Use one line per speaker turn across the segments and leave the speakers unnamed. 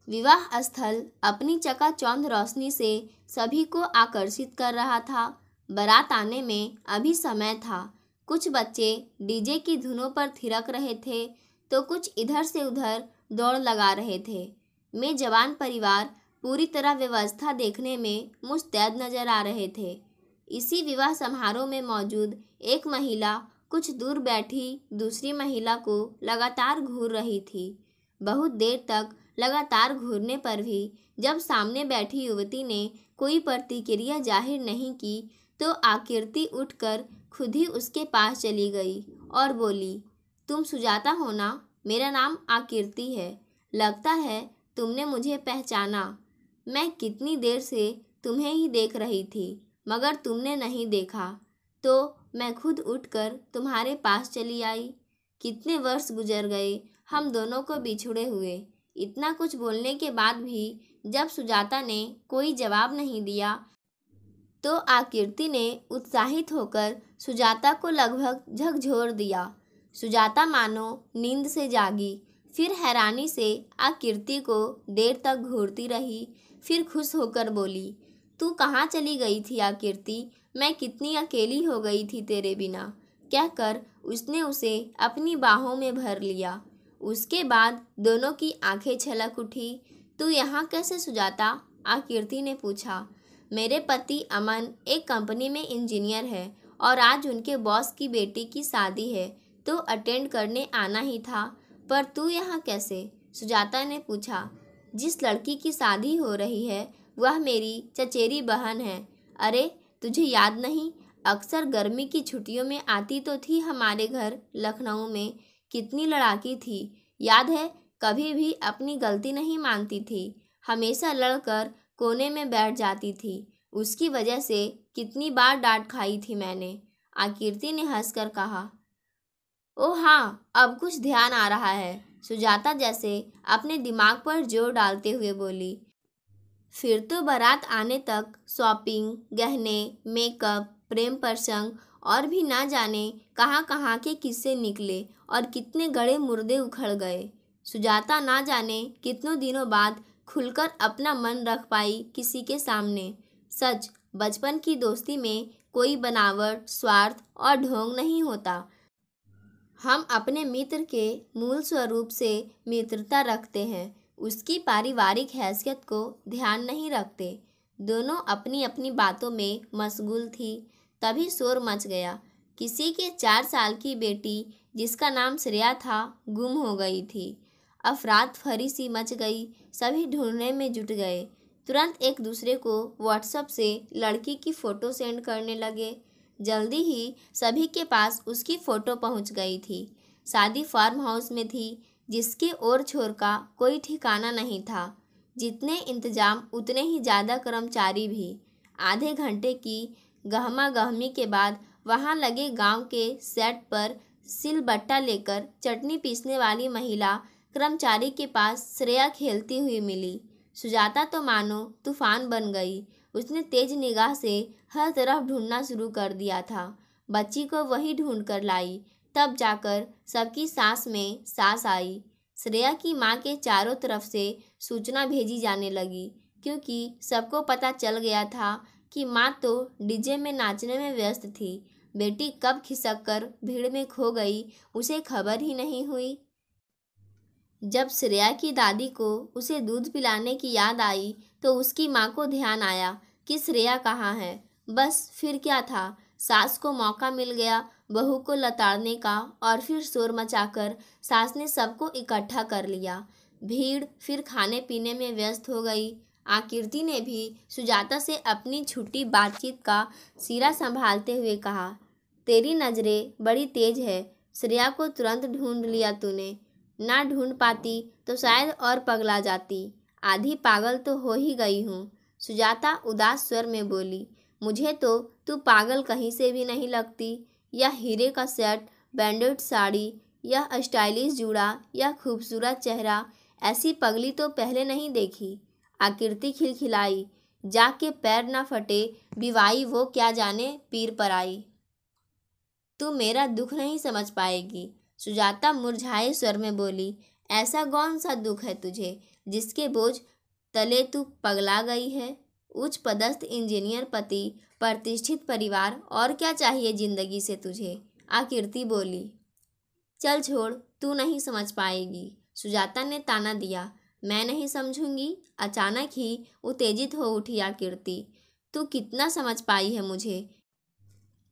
विवाह स्थल अपनी चकाचौंध रोशनी से सभी को आकर्षित कर रहा था। बारात आने में अभी समय था। कुछ बच्चे डीजे की धुनों पर थिरक रहे थे तो कुछ इधर से उधर दौड़ लगा रहे थे। मेजबान परिवार पूरी तरह व्यवस्था देखने में मुस्तैद नजर आ रहे थे। इसी विवाह समारोह में मौजूद एक महिला कुछ दूर बैठी दूसरी महिला को लगातार घूर रही थी। बहुत देर तक लगातार घूरने पर भी जब सामने बैठी युवती ने कोई प्रतिक्रिया जाहिर नहीं की तो आकृति उठकर खुद ही उसके पास चली गई और बोली, तुम सुजाता हो ना? मेरा नाम आकृति है। लगता है तुमने मुझे पहचाना। मैं कितनी देर से तुम्हें ही देख रही थी मगर तुमने नहीं देखा तो मैं खुद उठकर तुम्हारे पास चली आई। कितने वर्ष गुजर गए हम दोनों को बिछुड़े हुए। इतना कुछ बोलने के बाद भी जब सुजाता ने कोई जवाब नहीं दिया तो आकृति ने उत्साहित होकर सुजाता को लगभग झकझोर दिया। सुजाता मानो नींद से जागी, फिर हैरानी से आकृति को देर तक घूरती रही, फिर खुश होकर बोली, तू कहाँ चली गई थी आकृति? मैं कितनी अकेली हो गई थी तेरे बिना। कहकर उसने उसे अपनी बाहों में भर लिया। उसके बाद दोनों की आंखें छलक उठी। तू यहाँ कैसे सुजाता? आकृति ने पूछा। मेरे पति अमन एक कंपनी में इंजीनियर है और आज उनके बॉस की बेटी की शादी है तो अटेंड करने आना ही था। पर तू यहाँ कैसे? सुजाता ने पूछा। जिस लड़की की शादी हो रही है वह मेरी चचेरी बहन है। अरे तुझे याद नहीं? अक्सर गर्मी की छुट्टियों में आती तो थी हमारे घर लखनऊ में। कितनी लड़ाकी थी, याद है? कभी भी अपनी गलती नहीं मानती थी, हमेशा लड़कर कोने में बैठ जाती थी। उसकी वजह से कितनी बार डांट खाई थी मैंने। आकृति ने हंसकर कहा। ओ हाँ, अब कुछ ध्यान आ रहा है। सुजाता जैसे अपने दिमाग पर जोर डालते हुए बोली। फिर तो बारात आने तक शॉपिंग, गहने, मेकअप, प्रेम प्रसंग और भी ना जाने कहाँ कहाँ के किस्से निकले और कितने गड़े मुर्दे उखड़ गए। सुजाता ना जाने कितनों दिनों बाद खुलकर अपना मन रख पाई किसी के सामने। सच, बचपन की दोस्ती में कोई बनावट, स्वार्थ और ढोंग नहीं होता। हम अपने मित्र के मूल स्वरूप से मित्रता रखते हैं, उसकी पारिवारिक हैसियत को ध्यान नहीं रखते। दोनों अपनी अपनी बातों में मशगूल थी। तभी शोर मच गया। किसी के 4 साल की बेटी जिसका नाम श्रेया था गुम हो गई थी। अफरात फरी सी मच गई। सभी ढूंढने में जुट गए। तुरंत एक दूसरे को व्हाट्सएप से लड़की की फ़ोटो सेंड करने लगे। जल्दी ही सभी के पास उसकी फ़ोटो पहुंच गई थी। शादी फार्म हाउस में थी जिसके ओर छोर का कोई ठिकाना नहीं था। जितने इंतजाम उतने ही ज़्यादा कर्मचारी भी। आधे घंटे की गहमा गहमी के बाद वहां लगे गांव के सेट पर सिलबट्टा लेकर चटनी पीसने वाली महिला कर्मचारी के पास श्रेया खेलती हुई मिली। सुजाता तो मानो तूफान बन गई। उसने तेज निगाह से हर तरफ ढूंढना शुरू कर दिया था। बच्ची को वही ढूंढ कर लाई। तब जाकर सबकी सांस में सांस आई। श्रेया की माँ के चारों तरफ से सूचना भेजी जाने लगी क्योंकि सबको पता चल गया था कि माँ तो डीजे में नाचने में व्यस्त थी। बेटी कब खिसक कर भीड़ में खो गई उसे खबर ही नहीं हुई। जब श्रेया की दादी को उसे दूध पिलाने की याद आई तो उसकी माँ को ध्यान आया कि श्रेया कहाँ है। बस फिर क्या था, सास को मौका मिल गया बहू को लताड़ने का और फिर शोर मचाकर सास ने सबको इकट्ठा कर लिया। भीड़ फिर खाने पीने में व्यस्त हो गई। आकृति ने भी सुजाता से अपनी छुट्टी बातचीत का सिरा संभालते हुए कहा, तेरी नज़रें बड़ी तेज है। श्रेया को तुरंत ढूंढ लिया तूने। ना ढूंढ पाती तो शायद और पगला जाती। आधी पागल तो हो ही गई हूँ। सुजाता उदास स्वर में बोली। मुझे तो तू पागल कहीं से भी नहीं लगती। यह हीरे का सेट, बैंडेड साड़ी, यह स्टाइलिश जूड़ा, यह खूबसूरत चेहरा, ऐसी पगली तो पहले नहीं देखी। आकृति खिलखिलाई। जाके पैर न फटे बिवाई वो क्या जाने पीर पर आई। तू मेरा दुख नहीं समझ पाएगी। सुजाता मुरझाए स्वर में बोली। ऐसा कौन सा दुख है तुझे जिसके बोझ तले तू पगला गई है? उच्च पदस्थ इंजीनियर पति, प्रतिष्ठित परिवार, और क्या चाहिए जिंदगी से तुझे? आकृति बोली। चल छोड़, तू नहीं समझ पाएगी, सुजाता ने ताना दिया। मैं नहीं समझूंगी? अचानक ही उत्तेजित हो उठी आकृति। तू कितना समझ पाई है मुझे?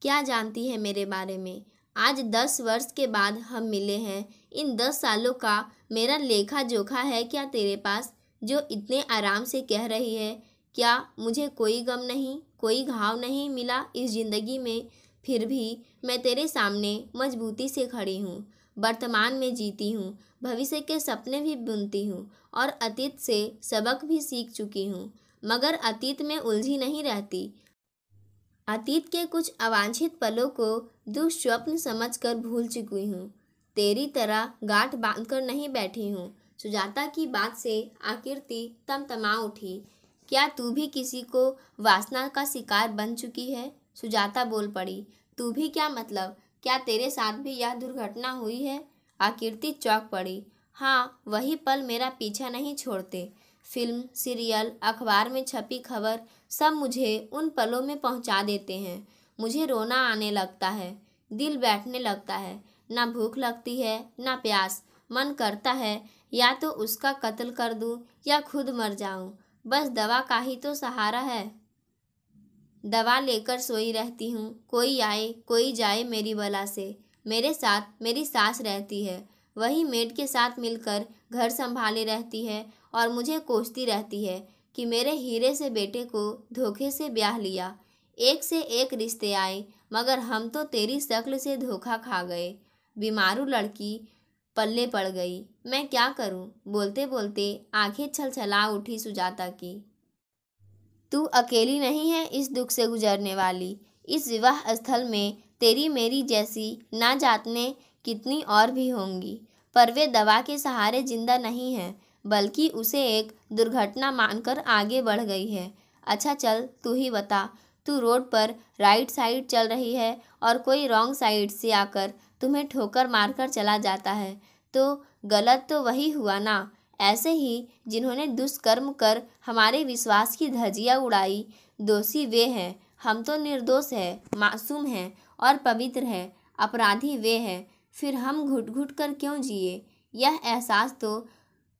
क्या जानती है मेरे बारे में? आज 10 वर्ष के बाद हम मिले हैं। इन 10 सालों का मेरा लेखा जोखा है क्या तेरे पास, जो इतने आराम से कह रही है? क्या मुझे कोई गम नहीं, कोई घाव नहीं मिला इस जिंदगी में? फिर भी मैं तेरे सामने मजबूती से खड़ी हूँ। वर्तमान में जीती हूँ, भविष्य के सपने भी बुनती हूँ और अतीत से सबक भी सीख चुकी हूँ, मगर अतीत में उलझी नहीं रहती। अतीत के कुछ अवांछित पलों को दुःस्वप्न समझकर भूल चुकी हूँ। तेरी तरह गांठ बांधकर नहीं बैठी हूँ। सुजाता की बात से आकृति तमतमा उठी। क्या तू भी किसी को वासना का शिकार बन चुकी है? सुजाता बोल पड़ी। तू भी क्या मतलब? क्या तेरे साथ भी यह दुर्घटना हुई है? आकृति चौंक पड़ी। हाँ, वही पल मेरा पीछा नहीं छोड़ते। फिल्म, सीरियल, अखबार में छपी खबर सब मुझे उन पलों में पहुंचा देते हैं। मुझे रोना आने लगता है, दिल बैठने लगता है, ना भूख लगती है ना प्यास। मन करता है या तो उसका कत्ल कर दूं या खुद मर जाऊं। बस दवा का ही तो सहारा है। दवा लेकर सोई रहती हूँ, कोई आए कोई जाए मेरी बला से। मेरे साथ मेरी सास रहती है, वही मेड के साथ मिलकर घर संभाले रहती है और मुझे कोसती रहती है कि मेरे हीरे से बेटे को धोखे से ब्याह लिया। एक से एक रिश्ते आए, मगर हम तो तेरी शक्ल से धोखा खा गए। बीमारू लड़की पल्ले पड़ गई। मैं क्या करूं? बोलते बोलते आंखें छलछला उठी सुजाता की। तू अकेली नहीं है इस दुख से गुजरने वाली। इस विवाह स्थल में तेरी मेरी जैसी ना जातने कितनी और भी होंगी, पर वे दवा के सहारे जिंदा नहीं है, बल्कि उसे एक दुर्घटना मानकर आगे बढ़ गई है। अच्छा चल, तू ही बता। तू रोड पर राइट साइड चल रही है और कोई रॉन्ग साइड से आकर तुम्हें ठोकर मारकर चला जाता है, तो गलत तो वही हुआ ना? ऐसे ही जिन्होंने दुष्कर्म कर हमारे विश्वास की धज्जियां उड़ाई, दोषी वे हैं। हम तो निर्दोष हैं, मासूम हैं और पवित्र हैं। अपराधी वे हैं। फिर हम घुट घुट कर क्यों जिए? यह एहसास तो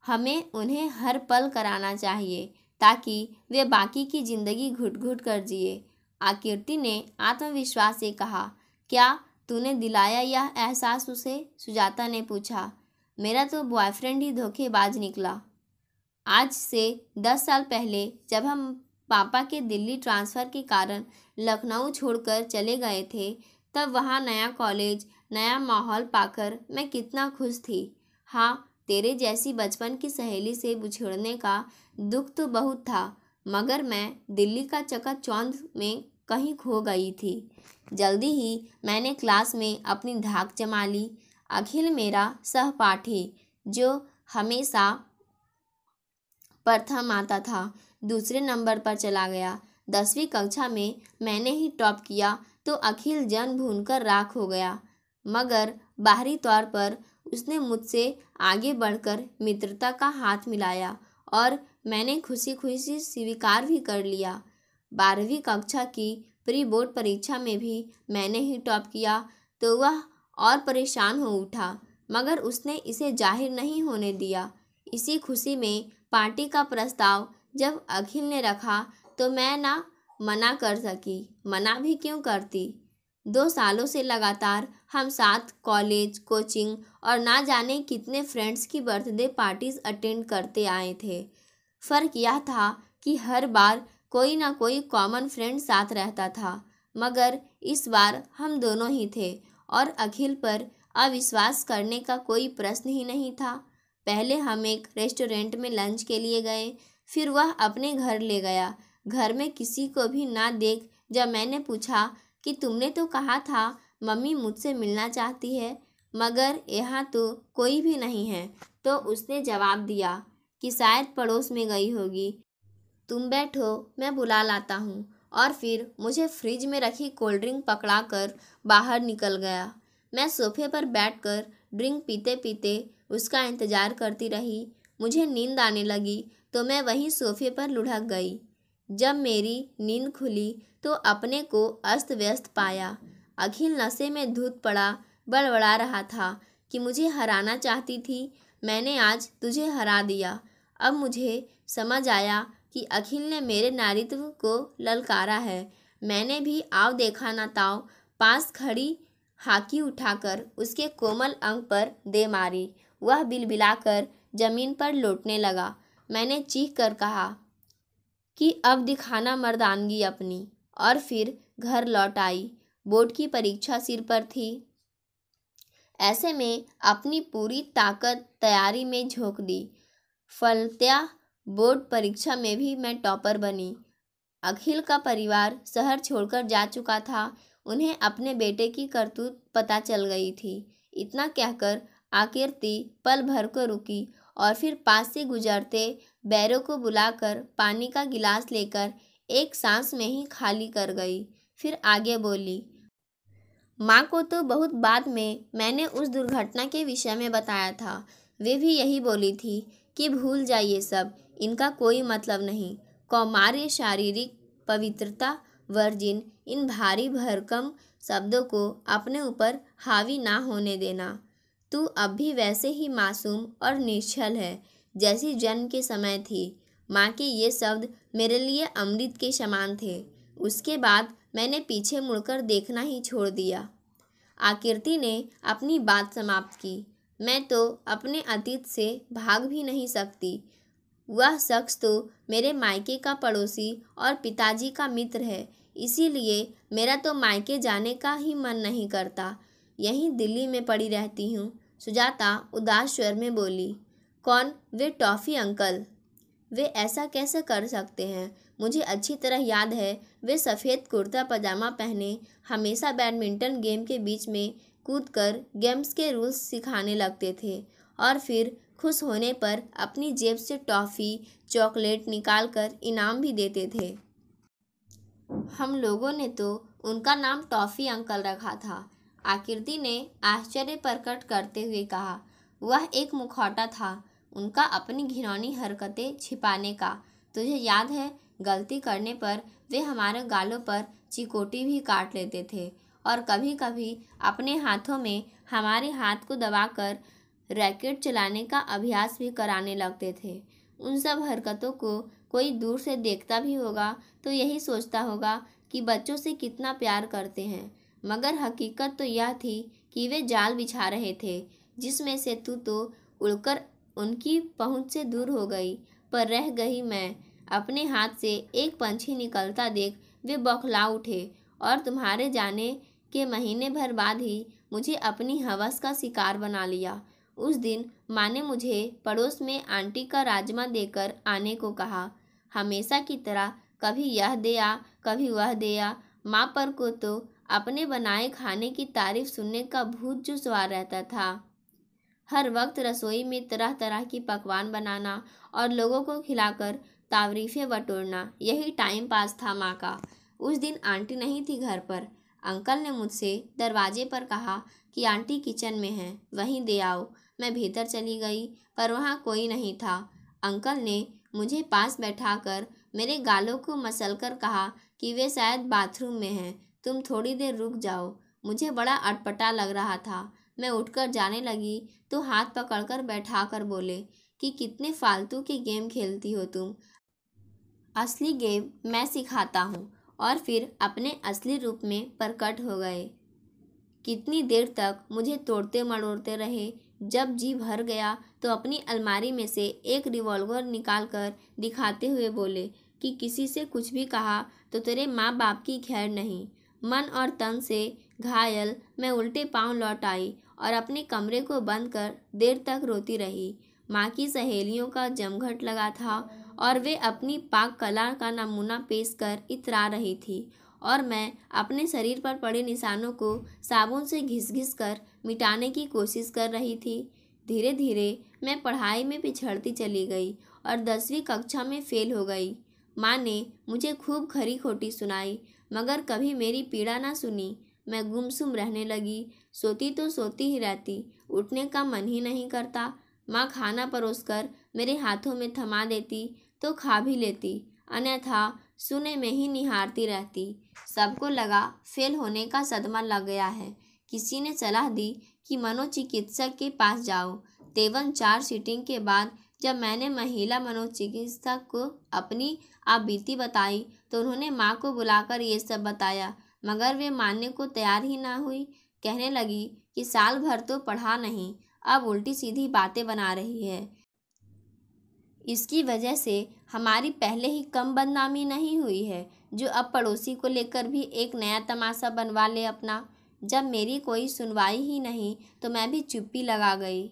हमें उन्हें हर पल कराना चाहिए, ताकि वे बाकी की जिंदगी घुट घुट कर जिए। आकृति ने आत्मविश्वास से कहा। क्या तूने दिलाया यह एहसास उसे? सुजाता ने पूछा। मेरा तो बॉयफ्रेंड ही धोखेबाज निकला। आज से 10 साल पहले जब हम पापा के दिल्ली ट्रांसफ़र के कारण लखनऊ छोड़कर चले गए थे, तब वहाँ नया कॉलेज, नया माहौल पाकर मैं कितना खुश थी। हाँ, तेरे जैसी बचपन की सहेली से बिछड़ने का दुख तो बहुत था, मगर मैं दिल्ली का चकाचौंध में कहीं खो गई थी। जल्दी ही मैंने क्लास में अपनी धाक जमा ली। अखिल मेरा सहपाठी, जो हमेशा प्रथम आता था, दूसरे नंबर पर चला गया। 10वीं कक्षा में मैंने ही टॉप किया तो अखिल जन भूनकर राख हो गया, मगर बाहरी तौर पर उसने मुझसे आगे बढ़कर मित्रता का हाथ मिलाया और मैंने खुशी खुशी स्वीकार भी कर लिया। 12वीं कक्षा की प्री बोर्ड परीक्षा में भी मैंने ही टॉप किया तो वह और परेशान हो उठा, मगर उसने इसे जाहिर नहीं होने दिया। इसी खुशी में पार्टी का प्रस्ताव जब अखिल ने रखा तो मैं ना मना कर सकी। मना भी क्यों करती? 2 सालों से लगातार हम साथ कॉलेज, कोचिंग और ना जाने कितने फ्रेंड्स की बर्थडे पार्टीज अटेंड करते आए थे। फ़र्क यह था कि हर बार कोई ना कोई कॉमन फ्रेंड साथ रहता था, मगर इस बार हम दोनों ही थे और अखिल पर अविश्वास करने का कोई प्रश्न ही नहीं था। पहले हम एक रेस्टोरेंट में लंच के लिए गए, फिर वह अपने घर ले गया। घर में किसी को भी ना देख जब मैंने पूछा कि तुमने तो कहा था मम्मी मुझसे मिलना चाहती है, मगर यहाँ तो कोई भी नहीं है, तो उसने जवाब दिया कि शायद पड़ोस में गई होगी। तुम बैठो, मैं बुला लाता हूँ। और फिर मुझे फ्रिज में रखी कोल्ड ड्रिंक पकड़ा कर बाहर निकल गया। मैं सोफे पर बैठकर ड्रिंक पीते पीते उसका इंतजार करती रही। मुझे नींद आने लगी तो मैं वहीं सोफे पर लुढ़क गई। जब मेरी नींद खुली तो अपने को अस्त व्यस्त पाया। अखिल नशे में धुत पड़ा बड़बड़ा रहा था कि मुझे हराना चाहती थी, मैंने आज तुझे हरा दिया। अब मुझे समझ आया कि अखिल ने मेरे नारीत्व को ललकारा है। मैंने भी आव देखा ना ताव पास खड़ी हाकी उठाकर उसके कोमल अंग पर दे मारी। वह बिलबिलाकर जमीन पर लौटने लगा। मैंने चीख कर कहा कि अब दिखाना मर्दानगी अपनी, और फिर घर लौट आई। बोर्ड की परीक्षा सिर पर थी। ऐसे में अपनी पूरी ताकत तैयारी में झोंक दी। फलतः बोर्ड परीक्षा में भी मैं टॉपर बनी। अखिल का परिवार शहर छोड़कर जा चुका था। उन्हें अपने बेटे की करतूत पता चल गई थी। इतना कहकर आकीर्ति पल भर को रुकी और फिर पास से गुजरते बैरों को बुलाकर पानी का गिलास लेकर एक सांस में ही खाली कर गई। फिर आगे बोली, माँ को तो बहुत बाद में मैंने उस दुर्घटना के विषय में बताया था। वे भी यही बोली थी कि भूल जाइए सब, इनका कोई मतलब नहीं। कौमार्य, शारीरिक पवित्रता, वर्जिन, इन भारी भरकम शब्दों को अपने ऊपर हावी ना होने देना। तू अब भी वैसे ही मासूम और निश्चल है जैसी जन्म के समय थी। माँ के ये शब्द मेरे लिए अमृत के समान थे। उसके बाद मैंने पीछे मुड़कर देखना ही छोड़ दिया। आकीर्ति ने अपनी बात समाप्त की। मैं तो अपने अतीत से भाग भी नहीं सकती। वह शख्स तो मेरे मायके का पड़ोसी और पिताजी का मित्र है, इसीलिए मेरा तो मायके जाने का ही मन नहीं करता। यहीं दिल्ली में पड़ी रहती हूँ। सुजाता उदास स्वर में बोली। कौन? वे टॉफ़ी अंकल। वे ऐसा कैसे कर सकते हैं? मुझे अच्छी तरह याद है, वे सफ़ेद कुर्ता पजामा पहने हमेशा बैडमिंटन गेम के बीच में कूदकर गेम्स के रूल्स सिखाने लगते थे और फिर खुश होने पर अपनी जेब से टॉफ़ी चॉकलेट निकालकर इनाम भी देते थे। हम लोगों ने तो उनका नाम टॉफ़ी अंकल रखा था। आकीर्ति ने आश्चर्य प्रकट करते हुए कहा। वह एक मुखौटा था उनका अपनी घिनौनी हरकतें छिपाने का। तुझे याद है, गलती करने पर वे हमारे गालों पर चिकोटी भी काट लेते थे और कभी कभी अपने हाथों में हमारे हाथ को दबाकर रैकेट चलाने का अभ्यास भी कराने लगते थे। उन सब हरकतों को कोई दूर से देखता भी होगा तो यही सोचता होगा कि बच्चों से कितना प्यार करते हैं, मगर हकीकत तो यह थी कि वे जाल बिछा रहे थे जिसमें से तू तो उड़कर उनकी पहुंच से दूर हो गई, पर रह गई मैं। अपने हाथ से एक पंछी निकलता देख वे बौखला उठे और तुम्हारे जाने के महीने भर बाद ही मुझे अपनी हवस का शिकार बना लिया। उस दिन माँ ने मुझे पड़ोस में आंटी का राजमा देकर आने को कहा। हमेशा की तरह कभी यह दे आ, कभी वह दे आ। माँ पर को तो अपने बनाए खाने की तारीफ सुनने का भूत जो सवार रहता था। हर वक्त रसोई में तरह तरह की पकवान बनाना और लोगों को खिलाकर तारीफें बटोरना, यही टाइम पास था माँ का। उस दिन आंटी नहीं थी घर पर। अंकल ने मुझसे दरवाजे पर कहा कि आंटी किचन में हैं, वहीं दे आओ। मैं भीतर चली गई पर वहाँ कोई नहीं था। अंकल ने मुझे पास बैठाकर मेरे गालों को मसलकर कहा कि वे शायद बाथरूम में हैं, तुम थोड़ी देर रुक जाओ। मुझे बड़ा अटपटा लग रहा था। मैं उठकर जाने लगी तो हाथ पकड़कर बैठाकर बोले कि कितने फालतू के गेम खेलती हो तुम। असली गेम मैं सिखाता हूँ। और फिर अपने असली रूप में प्रकट हो गए। कितनी देर तक मुझे तोड़ते मरोड़ते रहे। जब जी भर गया तो अपनी अलमारी में से एक रिवॉल्वर निकालकर दिखाते हुए बोले कि किसी से कुछ भी कहा तो तेरे माँ बाप की खैर नहीं। मन और तन से घायल मैं उल्टे पांव लौट आई और अपने कमरे को बंद कर देर तक रोती रही। माँ की सहेलियों का जमघट लगा था और वे अपनी पाक कला का नमूना पेश कर इतरा रही थी और मैं अपने शरीर पर पड़े निशानों को साबुन से घिस घिस कर मिटाने की कोशिश कर रही थी। धीरे धीरे मैं पढ़ाई में पिछड़ती चली गई और 10वीं कक्षा में फेल हो गई। माँ ने मुझे खूब खरी खोटी सुनाई मगर कभी मेरी पीड़ा ना सुनी। मैं गुमसुम रहने लगी। सोती तो सोती ही रहती उठने का मन ही नहीं करता। माँ खाना परोसकर मेरे हाथों में थमा देती तो खा भी लेती, अन्यथा सुने में ही निहारती रहती। सबको लगा फेल होने का सदमा लग गया है। किसी ने सलाह दी कि मनोचिकित्सक के पास जाओ। तेवन 4 सीटिंग के बाद जब मैंने महिला मनोचिकित्सक को अपनी आपबीती बताई तो उन्होंने माँ को बुलाकर ये सब बताया, मगर वे मानने को तैयार ही ना हुई। कहने लगी कि साल भर तो पढ़ा नहीं, अब उल्टी सीधी बातें बना रही है। इसकी वजह से हमारी पहले ही कम बदनामी नहीं हुई है, जो अब पड़ोसी को लेकर भी एक नया तमाशा बनवा ले अपना। जब मेरी कोई सुनवाई ही नहीं तो मैं भी चुप्पी लगा गई।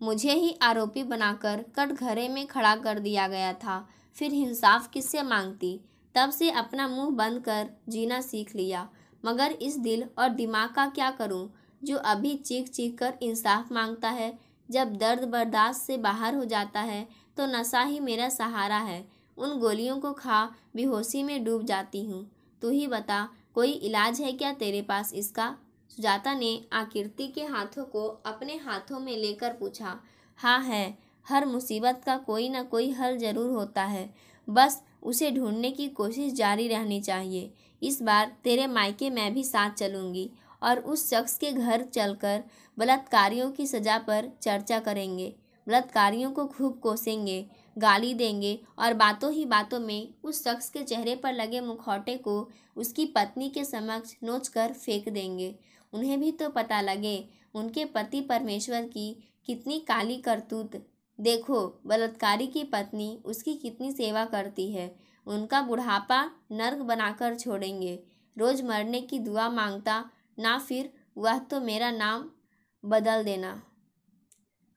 मुझे ही आरोपी बनाकर कटघरे में खड़ा कर दिया गया था। फिर इंसाफ किससे मांगती? तब से अपना मुंह बंद कर जीना सीख लिया, मगर इस दिल और दिमाग का क्या करूं, जो अभी चीख चीख कर इंसाफ मांगता है। जब दर्द बर्दाश्त से बाहर हो जाता है तो नशा ही मेरा सहारा है। उन गोलियों को खा बेहोशी में डूब जाती हूँ। तू ही बता, कोई इलाज है क्या तेरे पास इसका? सुजाता ने आकृति के हाथों को अपने हाथों में लेकर पूछा। हाँ है, हर मुसीबत का कोई ना कोई हल जरूर होता है, बस उसे ढूंढने की कोशिश जारी रहनी चाहिए। इस बार तेरे मायके मैं भी साथ चलूँगी और उस शख्स के घर चलकर बलात्कारियों की सज़ा पर चर्चा करेंगे। बलात्कारियों को खूब कोसेंगे, गाली देंगे और बातों ही बातों में उस शख्स के चेहरे पर लगे मुखौटे को उसकी पत्नी के समक्ष नोचकर फेंक देंगे। उन्हें भी तो पता लगे उनके पति परमेश्वर की कितनी काली करतूत। देखो बलात्कारी की पत्नी उसकी कितनी सेवा करती है। उनका बुढ़ापा नर्क बनाकर छोड़ेंगे। रोज मरने की दुआ मांगता ना, फिर वह तो मेरा नाम बदल देना।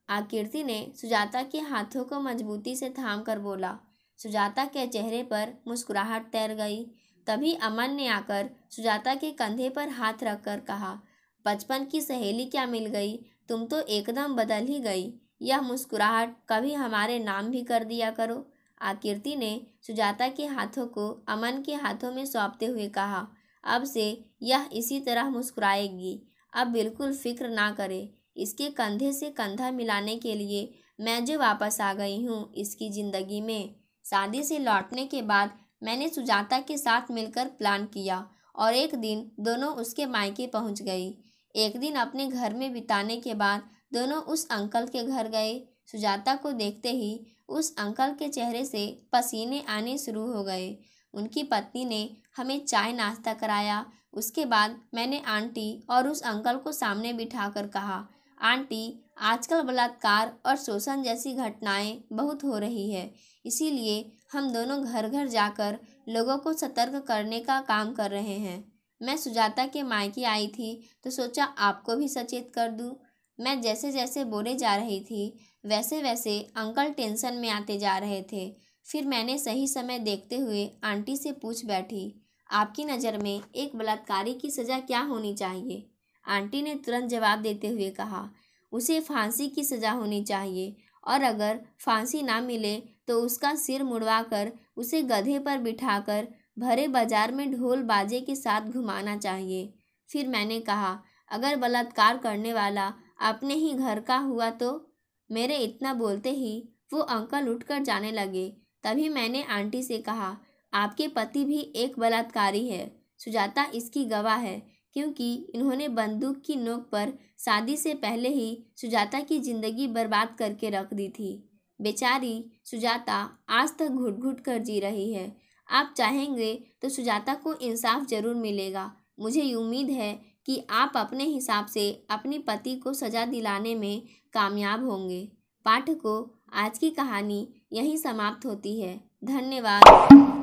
आकृति ने सुजाता के हाथों को मजबूती से थाम कर बोला। सुजाता के चेहरे पर मुस्कुराहट तैर गई। तभी अमन ने आकर सुजाता के कंधे पर हाथ रखकर कहा, बचपन की सहेली क्या मिल गई, तुम तो एकदम बदल ही गई। यह मुस्कुराहट कभी हमारे नाम भी कर दिया करो। आकृति ने सुजाता के हाथों को अमन के हाथों में सौंपते हुए कहा, अब से यह इसी तरह मुस्कुराएगी। अब बिल्कुल फिक्र ना करे। इसके कंधे से कंधा मिलाने के लिए मैं जो वापस आ गई हूँ इसकी ज़िंदगी में। शादी से लौटने के बाद मैंने सुजाता के साथ मिलकर प्लान किया और एक दिन दोनों उसके मायके पहुँच गई। एक दिन अपने घर में बिताने के बाद दोनों उस अंकल के घर गए। सुजाता को देखते ही उस अंकल के चेहरे से पसीने आने शुरू हो गए। उनकी पत्नी ने हमें चाय नाश्ता कराया। उसके बाद मैंने आंटी और उस अंकल को सामने बिठाकर कहा, आंटी, आजकल बलात्कार और शोषण जैसी घटनाएं बहुत हो रही है, इसीलिए हम दोनों घर घर जाकर लोगों को सतर्क करने का काम कर रहे हैं। मैं सुजाता के मायके आई थी तो सोचा आपको भी सचेत कर दूं। मैं जैसे जैसे बोले जा रही थी वैसे वैसे अंकल टेंशन में आते जा रहे थे। फिर मैंने सही समय देखते हुए आंटी से पूछ बैठी, आपकी नज़र में एक बलात्कारी की सज़ा क्या होनी चाहिए? आंटी ने तुरंत जवाब देते हुए कहा, उसे फांसी की सज़ा होनी चाहिए, और अगर फांसी ना मिले तो उसका सिर मुड़वाकर उसे गधे पर बिठाकर भरे बाजार में ढोल बाजे के साथ घुमाना चाहिए। फिर मैंने कहा, अगर बलात्कार करने वाला अपने ही घर का हुआ तो? मेरे इतना बोलते ही वो अंकल उठकर जाने लगे। तभी मैंने आंटी से कहा, आपके पति भी एक बलात्कारी है। सुजाता इसकी गवाह है, क्योंकि इन्होंने बंदूक की नोक पर शादी से पहले ही सुजाता की ज़िंदगी बर्बाद करके रख दी थी। बेचारी सुजाता आज तक घुट घुट कर जी रही है। आप चाहेंगे तो सुजाता को इंसाफ जरूर मिलेगा। मुझे उम्मीद है कि आप अपने हिसाब से अपने पति को सज़ा दिलाने में कामयाब होंगे। पाठकों, आज की कहानी यहीं समाप्त होती है। धन्यवाद।